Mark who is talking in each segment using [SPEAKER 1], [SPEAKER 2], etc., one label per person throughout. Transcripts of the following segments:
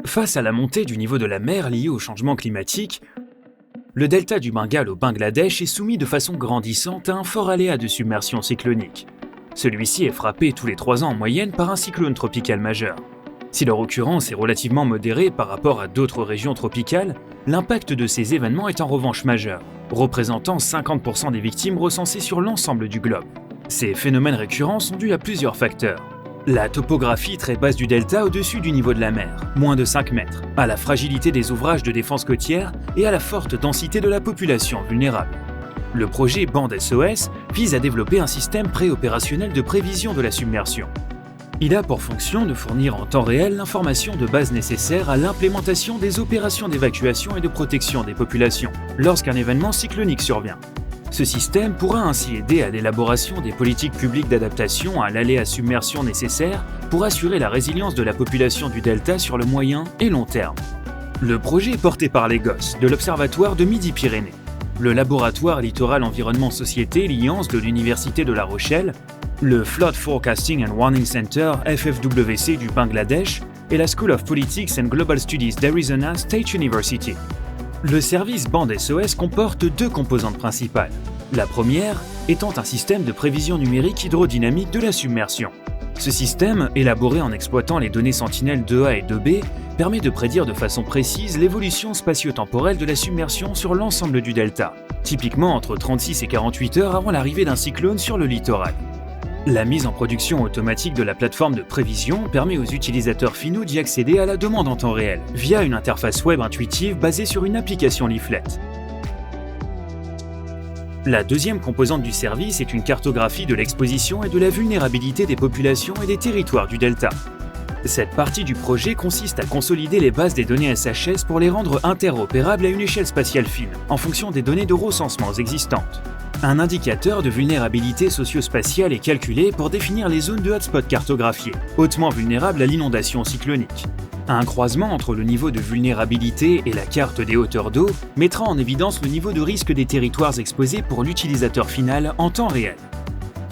[SPEAKER 1] Face à la montée du niveau de la mer liée au changement climatique, le delta du Bengale au Bangladesh est soumis de façon grandissante à un fort aléa de submersion cyclonique. Celui-ci est frappé tous les 3 ans en moyenne par un cyclone tropical majeur. Si leur occurrence est relativement modérée par rapport à d'autres régions tropicales, l'impact de ces événements est en revanche majeur, représentant 50% des victimes recensées sur l'ensemble du globe. Ces phénomènes récurrents sont dus à plusieurs facteurs. La topographie très basse du delta au-dessus du niveau de la mer, moins de 5 mètres, à la fragilité des ouvrages de défense côtière et à la forte densité de la population vulnérable. Le projet Band SOS vise à développer un système préopérationnel de prévision de la submersion. Il a pour fonction de fournir en temps réel l'information de base nécessaire à l'implémentation des opérations d'évacuation et de protection des populations lorsqu'un événement cyclonique survient. Ce système pourra ainsi aider à l'élaboration des politiques publiques d'adaptation à l'aléa submersion nécessaires pour assurer la résilience de la population du delta sur le moyen et long terme. Le projet est porté par les GOS de l'Observatoire de Midi-Pyrénées, le laboratoire Littoral Environnement Société Liance de l'Université de La Rochelle, le Flood Forecasting and Warning Center FFWC du Bangladesh et la School of Politics and Global Studies d'Arizona State University. Le service Band SOS comporte 2 composantes principales. La première étant un système de prévision numérique hydrodynamique de la submersion. Ce système, élaboré en exploitant les données Sentinel 2A et 2B, permet de prédire de façon précise l'évolution spatio-temporelle de la submersion sur l'ensemble du delta, typiquement entre 36 et 48 heures avant l'arrivée d'un cyclone sur le littoral. La mise en production automatique de la plateforme de prévision permet aux utilisateurs finaux d'y accéder à la demande en temps réel, via une interface web intuitive basée sur une application Leaflet. La deuxième composante du service est une cartographie de l'exposition et de la vulnérabilité des populations et des territoires du delta. Cette partie du projet consiste à consolider les bases des données SHS pour les rendre interopérables à une échelle spatiale fine, en fonction des données de recensements existantes. Un indicateur de vulnérabilité socio-spatiale est calculé pour définir les zones de hotspot cartographiées, hautement vulnérables à l'inondation cyclonique. Un croisement entre le niveau de vulnérabilité et la carte des hauteurs d'eau mettra en évidence le niveau de risque des territoires exposés pour l'utilisateur final en temps réel.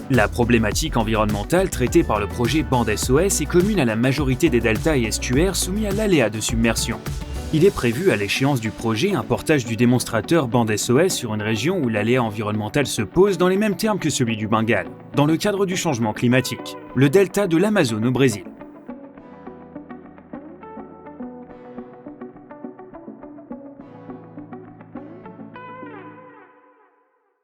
[SPEAKER 1] La problématique environnementale traitée par le projet Band SOS est commune à la majorité des deltas et estuaires soumis à l'aléa de submersion. Il est prévu à l'échéance du projet un portage du démonstrateur Band SOS sur une région où l'aléa environnemental se pose dans les mêmes termes que celui du Bengale, dans le cadre du changement climatique, le delta de l'Amazone au Brésil.